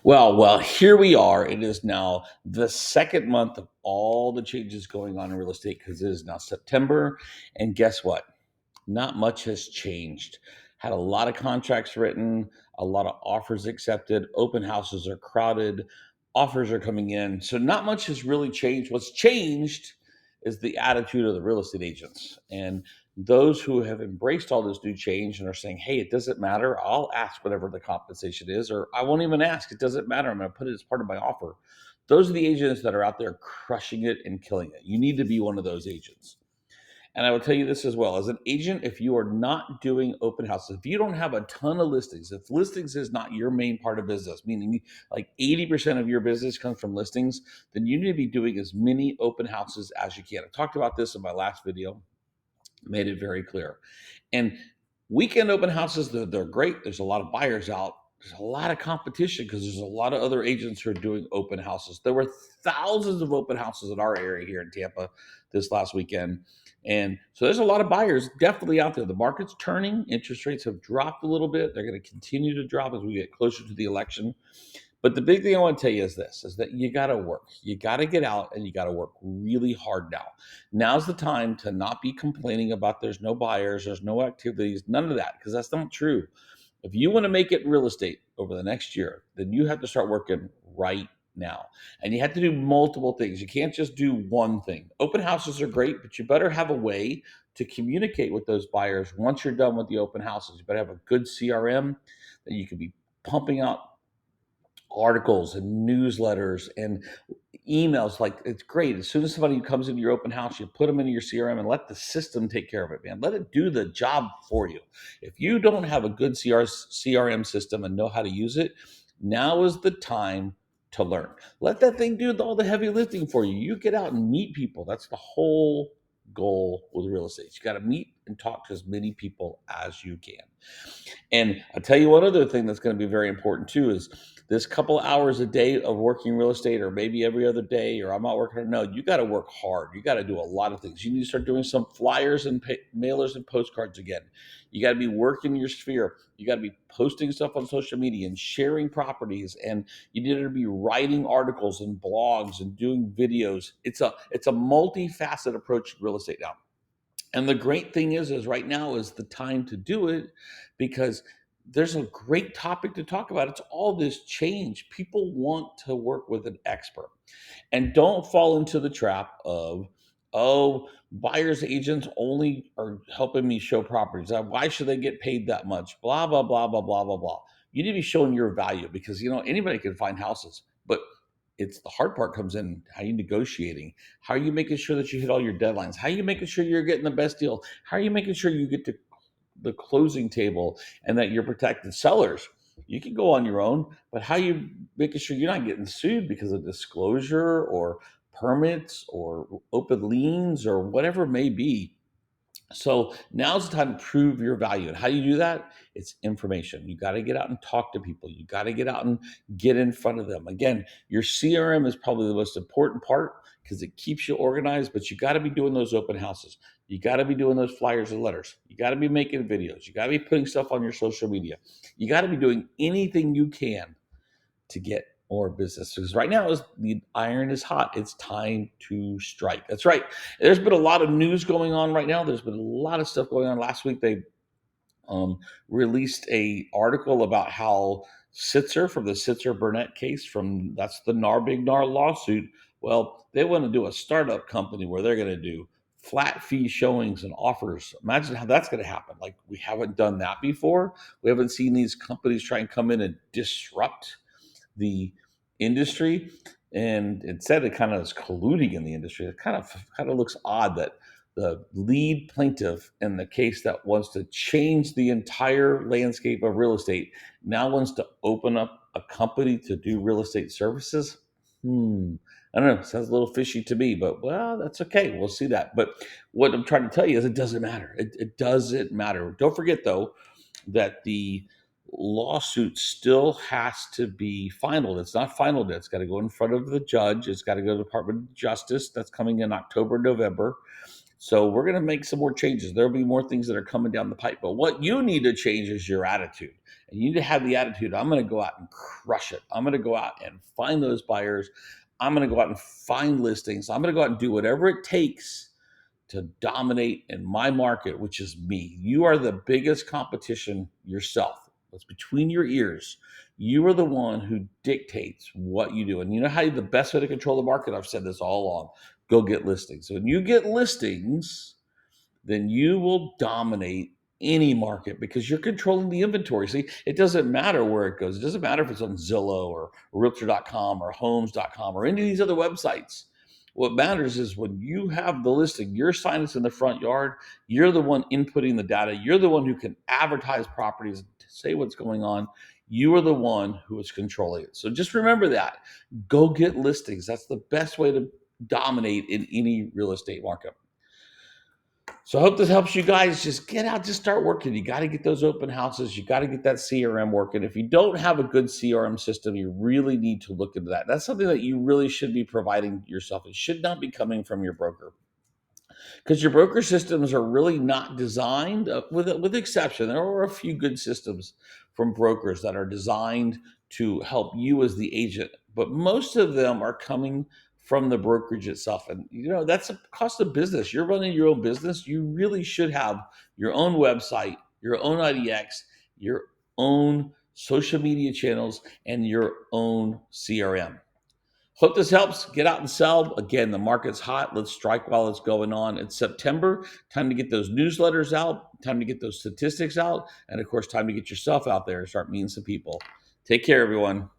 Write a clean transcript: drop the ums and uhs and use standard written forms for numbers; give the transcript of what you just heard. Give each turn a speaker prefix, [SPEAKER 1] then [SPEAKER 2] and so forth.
[SPEAKER 1] Well, here we are. It is now the second month of all the changes going on in real estate because it is now September. And guess what? Not much has changed. Had a lot of contracts written, a lot of offers accepted, open houses are crowded, offers are coming in. So, not much has really changed. What's changed is the attitude of the real estate agents. And those who have embraced all this new change and are saying, hey, it doesn't matter. I'll ask whatever the compensation is, or I won't even ask. It doesn't matter. I'm going to put it as part of my offer. Those are the agents that are out there crushing it and killing it. You need to be one of those agents. And I will tell you this as well. As an agent, if you are not doing open houses, if you don't have a ton of listings, if listings is not your main part of business, meaning like 80% of your business comes from listings, then you need to be doing as many open houses as you can. I talked about this in my last video, made it very clear. And weekend open houses, they're great. There's a lot of buyers out. There's a lot of competition because there's a lot of other agents who are doing open houses. There were thousands of open houses in our area here in Tampa this last weekend. And so there's a lot of buyers definitely out there. The market's turning. Interest rates have dropped a little bit. They're going to continue to drop as we get closer to the election. But the big thing I want to tell you is this, is that you got to work. You got to get out and you got to work really hard now. Now's the time to not be complaining about there's no buyers, there's no activities, none of that, because that's not true. If you want to make it in real estate over the next year, then you have to start working right now. And you have to do multiple things. You can't just do one thing. Open houses are great, but you better have a way to communicate with those buyers once you're done with the open houses. You better have a good CRM that you can be pumping out articles and newsletters and emails. Like, it's great. As soon as somebody comes into your open house, you put them into your CRM and let the system take care of it, man. Let it do the job for you. If you don't have a good CRM system and know how to use it, now is the time to learn. Let that thing do all the heavy lifting for you. You get out and meet people. That's the whole goal with real estate. You got to meet and talk to as many people as you can. And I'll tell you one other thing that's going to be very important too is this couple hours a day of working real estate, or maybe every other day, or I'm not working. No, you got to work hard. You got to do a lot of things. You need to start doing some flyers and mailers and postcards again. You got to be working your sphere. You got to be posting stuff on social media and sharing properties, and you need to be writing articles and blogs and doing videos. It's a multifaceted approach to real estate now. And the great thing is right now is the time to do it because there's a great topic to talk about. It's all this change. People want to work with an expert. And don't fall into the trap of, oh, buyer's agents only are helping me show properties. Why should they get paid that much? Blah, blah, blah, blah, blah, blah, blah. You need to be showing your value because, anybody can find houses, but it's the hard part comes in. How are you negotiating? How are you making sure that you hit all your deadlines? How are you making sure you're getting the best deal? How are you making sure you get to the closing table and that you're protected? Sellers, you can go on your own, but how are you making sure you're not getting sued because of disclosure or permits or open liens or whatever it may be? So now's the time to prove your value. And how do you do that? It's information. You got to get out and talk to people. You got to get out and get in front of them. Again, your CRM is probably the most important part because it keeps you organized, but you got to be doing those open houses. You got to be doing those flyers and letters. You got to be making videos. You got to be putting stuff on your social media. You got to be doing anything you can to get more business because right now is the iron is hot. It's time to strike. That's right. There's been a lot of news going on right now. There's been a lot of stuff going on. Last week they released a article about how Sitzer, from the Sitzer Burnett case, from that's the NAR Big NAR lawsuit. Well, they want to do a startup company where they're going to do flat fee showings and offers. Imagine how that's going to happen. Like, we haven't done that before. We haven't seen these companies try and come in and disrupt the industry. And it said it kind of is colluding in the industry. It kind of looks odd that the lead plaintiff in the case that wants to change the entire landscape of real estate now wants to open up a company to do real estate services. I don't know. Sounds a little fishy to me, but well, that's okay. We'll see that. But what I'm trying to tell you is it doesn't matter. It doesn't matter. Don't forget, though, that the lawsuit still has to be final. It's not final yet. It's got to go in front of the judge. It's got to go to the Department of Justice. That's coming in October, November. So we're going to make some more changes. There'll be more things that are coming down the pipe. But what you need to change is your attitude. And you need to have the attitude, I'm going to go out and crush it. I'm going to go out and find those buyers. I'm going to go out and find listings. I'm going to go out and do whatever it takes to dominate in my market, which is me. You are the biggest competition yourself. What's between your ears. You are the one who dictates what you do. And you know how the best way to control the market? I've said this all along. Go get listings. So when you get listings, then you will dominate any market because you're controlling the inventory. See, it doesn't matter where it goes. It doesn't matter if it's on Zillow or realtor.com or homes.com or any of these other websites. What matters is when you have the listing, your sign is in the front yard, you're the one inputting the data, you're the one who can advertise properties, say what's going on. You are the one who is controlling it. So just remember that. Go get listings. That's the best way to dominate in any real estate market. So I hope this helps you guys. Just get out, just start working. You got to get those open houses. You got to get that CRM working. If you don't have a good CRM system, you really need to look into that. That's something that you really should be providing yourself. It should not be coming from your broker because your broker systems are really not designed, with exception. There are a few good systems from brokers that are designed to help you as the agent, but most of them are coming from the brokerage itself. And that's a cost of business. You're running your own business. You really should have your own website, your own IDX, your own social media channels, and your own CRM. Hope this helps. Get out and sell. Again, the market's hot. Let's strike while it's going on. It's September. Time to get those newsletters out. Time to get those statistics out. And of course, time to get yourself out there and start meeting some people. Take care, everyone.